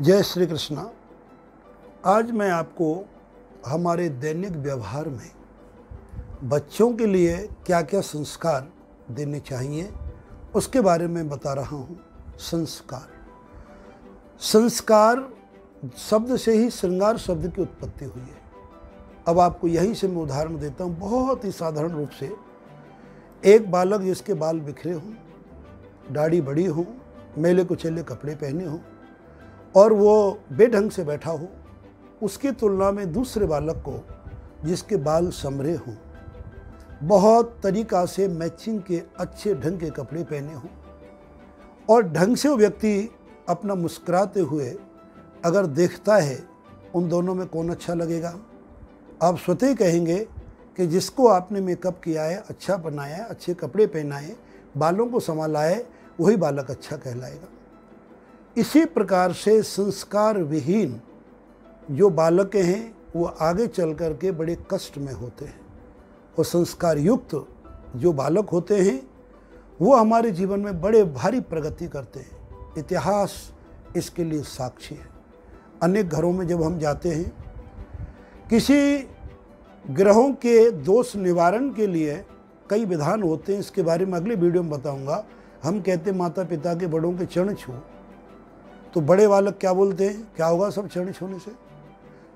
जय श्री कृष्णा। आज मैं आपको हमारे दैनिक व्यवहार में बच्चों के लिए क्या क्या संस्कार देने चाहिए उसके बारे में बता रहा हूँ। संस्कार शब्द से ही श्रृंगार शब्द की उत्पत्ति हुई है। अब आपको यहीं से मैं उदाहरण देता हूँ, बहुत ही साधारण रूप से। एक बालक जिसके बाल बिखरे हों, दाढ़ी बड़ी हो, मैले कुचैले कपड़े पहने हों और वो बेढंग से बैठा हो, उसकी तुलना में दूसरे बालक को जिसके बाल संवरे हों, बहुत तरीक़ा से मैचिंग के अच्छे ढंग के कपड़े पहने हों और ढंग से वो व्यक्ति अपना मुस्कुराते हुए अगर देखता है, उन दोनों में कौन अच्छा लगेगा? आप स्वतः ही कहेंगे कि जिसको आपने मेकअप किया है, अच्छा बनाया है, अच्छे कपड़े पहनाए, बालों को संभाला है, वही बालक अच्छा कहलाएगा। इसी प्रकार से संस्कार विहीन जो बालक हैं वो आगे चल कर के बड़े कष्ट में होते हैं, और संस्कार युक्त जो बालक होते हैं वो हमारे जीवन में बड़े भारी प्रगति करते हैं। इतिहास इसके लिए साक्षी है। अनेक घरों में जब हम जाते हैं, किसी ग्रहों के दोष निवारण के लिए कई विधान होते हैं, इसके बारे में अगले वीडियो में बताऊंगा। हम कहते हैं माता पिता के बड़ों के चरण छू, तो बड़े बालक क्या बोलते हैं, क्या होगा सब चरण छूने से?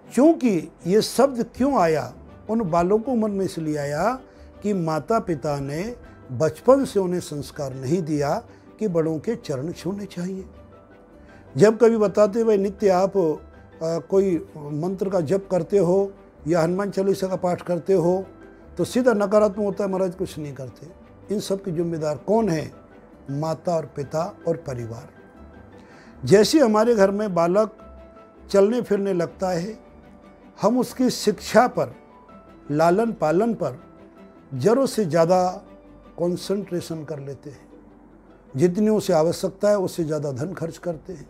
क्योंकि ये शब्द क्यों आया, उन बालों को मन में इसलिए आया कि माता पिता ने बचपन से उन्हें संस्कार नहीं दिया कि बड़ों के चरण छूने चाहिए। जब कभी बताते भाई नित्य आप कोई मंत्र का जप करते हो या हनुमान चालीसा का पाठ करते हो, तो सीधा नकारात्मक होता है, महाराज कुछ नहीं करते। इन सब के जिम्मेदार कौन है? माता और पिता और परिवार। जैसे हमारे घर में बालक चलने फिरने लगता है, हम उसकी शिक्षा पर, लालन पालन पर जरूर से ज़्यादा कंसंट्रेशन कर लेते हैं। जितनी उसे आवश्यकता है उससे ज़्यादा धन खर्च करते हैं,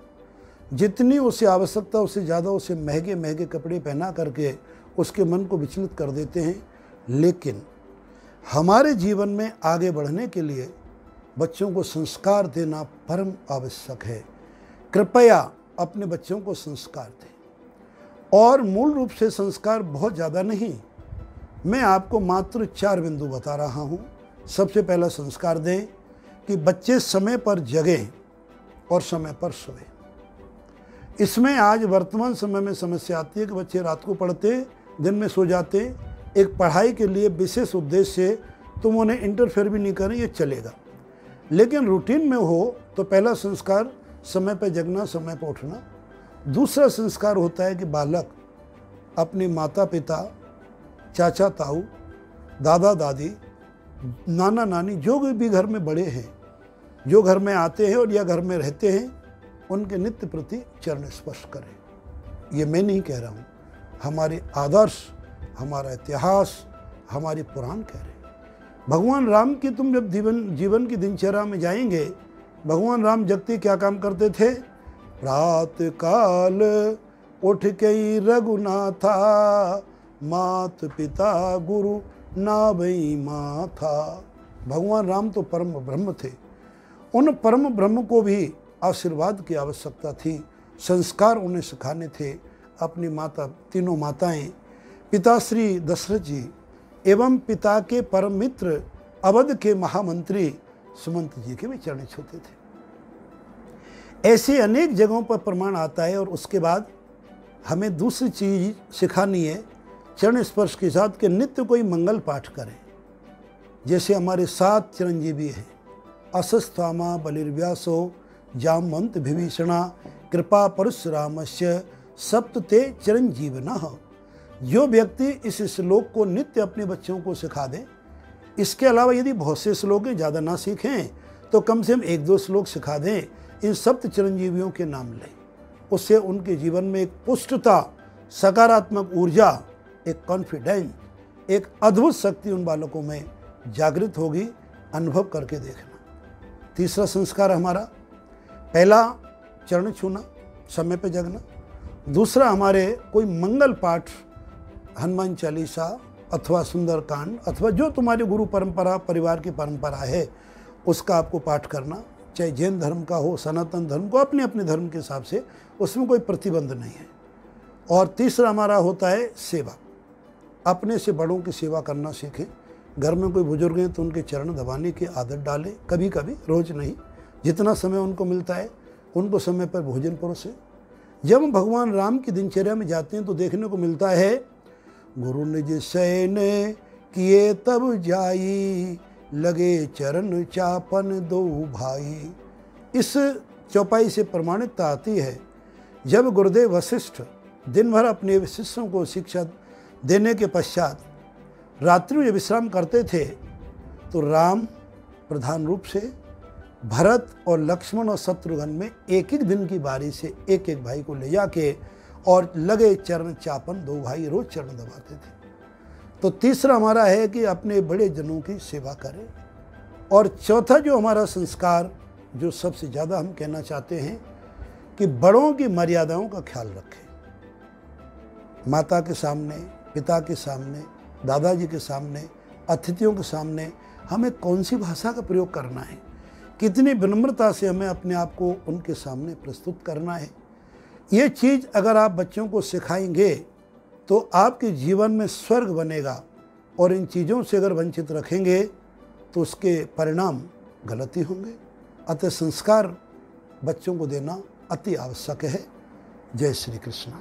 जितनी उसे आवश्यकता उससे ज़्यादा उसे महंगे महंगे कपड़े पहना करके उसके मन को विचलित कर देते हैं। लेकिन हमारे जीवन में आगे बढ़ने के लिए बच्चों को संस्कार देना परम आवश्यक है। कृपया अपने बच्चों को संस्कार दें, और मूल रूप से संस्कार बहुत ज़्यादा नहीं, मैं आपको मात्र 4 बिंदु बता रहा हूँ। सबसे पहला संस्कार दें कि बच्चे समय पर जगें और समय पर सोएं। इसमें आज वर्तमान समय में समस्या आती है कि बच्चे रात को पढ़ते, दिन में सो जाते। एक पढ़ाई के लिए विशेष उद्देश्य से तुम उन्हें इंटरफेयर भी नहीं करें, ये चलेगा, लेकिन रूटीन में हो तो पहला संस्कार समय पर जगना, समय पर उठना। दूसरा संस्कार होता है कि बालक अपने माता पिता, चाचा ताऊ, दादा दादी, नाना नानी, जो भी घर में बड़े हैं, जो घर में आते हैं और या घर में रहते हैं, उनके नित्य प्रति चरण स्पर्श करें। ये मैं नहीं कह रहा हूँ, हमारे आदर्श, हमारा इतिहास, हमारे पुराण कह रहे हैं। भगवान राम की तुम जब जीवन की दिनचर्या में जाएंगे, भगवान राम जगते क्या काम करते थे? प्रात काल उठ के रघुनाथा, मात पिता गुरु नाभई माथा। भगवान राम तो परम ब्रह्म थे, उन परम ब्रह्म को भी आशीर्वाद की आवश्यकता थी, संस्कार उन्हें सिखाने थे। अपनी माता, तीनों माताएं, पिता श्री दशरथ जी एवं पिता के परम मित्र अवध के महामंत्री सुमंत जी के भी चरण छूते थे। ऐसे अनेक जगहों पर प्रमाण आता है। और उसके बाद हमें दूसरी चीज सिखानी है चरण स्पर्श के साथ, कि नित्य कोई मंगल पाठ करें। जैसे हमारे 7 चिरंजीवी हैं, अश्वत्थामा बलिर्व्यासो जामवंत विभीषणा कृपा परशुरामस्य सप्तते चिरंजीविनः। जो व्यक्ति इस श्लोक को नित्य अपने बच्चों को सिखा दें, इसके अलावा यदि बहुत से श्लोक हैं, ज़्यादा ना सीखें तो कम से कम 1-2 श्लोक सिखा दें, इन सप्त चिरंजीवियों के नाम लें। उससे उनके जीवन में एक पुष्टता, सकारात्मक ऊर्जा, एक कॉन्फिडेंस, एक अद्भुत शक्ति उन बालकों में जागृत होगी। अनुभव करके देखना। तीसरा संस्कार हमारा, पहला चरण छूना, समय पे जगना। दूसरा हमारे कोई मंगल पाठ, हनुमान चालीसा अथवा सुंदरकांड, अथवा जो तुम्हारी गुरु परंपरा, परिवार की परंपरा है, उसका आपको पाठ करना। चाहे जैन धर्म का हो, सनातन धर्म को, अपने अपने धर्म के हिसाब से, उसमें कोई प्रतिबंध नहीं है। और तीसरा हमारा होता है सेवा। अपने से बड़ों की सेवा करना सीखें। घर में कोई बुजुर्ग हैं तो उनके चरण दबाने की आदत डालें, कभी कभी, रोज़ नहीं, जितना समय उनको मिलता है उनको समय पर भोजन परोसें। जब हम भगवान राम की दिनचर्या में जाते हैं तो देखने को मिलता है, गुरु निज शयन किए तब जाई, लगे चरण चापन दो भाई। इस चौपाई से प्रमाणिकता आती है, जब गुरुदेव वशिष्ठ दिन भर अपने शिष्यों को शिक्षा देने के पश्चात रात्रि में विश्राम करते थे तो राम प्रधान रूप से भरत और लक्ष्मण और शत्रुघ्न में एक एक दिन की बारी से एक एक भाई को ले जाके और लगे चरण चापन दो भाई रोज चरण दबाते थे। तो तीसरा हमारा है कि अपने बड़े जनों की सेवा करें। और चौथा जो हमारा संस्कार, जो सबसे ज़्यादा हम कहना चाहते हैं, कि बड़ों की मर्यादाओं का ख्याल रखें। माता के सामने, पिता के सामने, दादाजी के सामने, अतिथियों के सामने हमें कौन सी भाषा का प्रयोग करना है, कितनी विनम्रता से हमें अपने आप को उनके सामने प्रस्तुत करना है। ये चीज़ अगर आप बच्चों को सिखाएंगे तो आपके जीवन में स्वर्ग बनेगा। और इन चीज़ों से अगर वंचित रखेंगे तो उसके परिणाम गलत ही होंगे। अतः संस्कार बच्चों को देना अति आवश्यक है। जय श्री कृष्ण।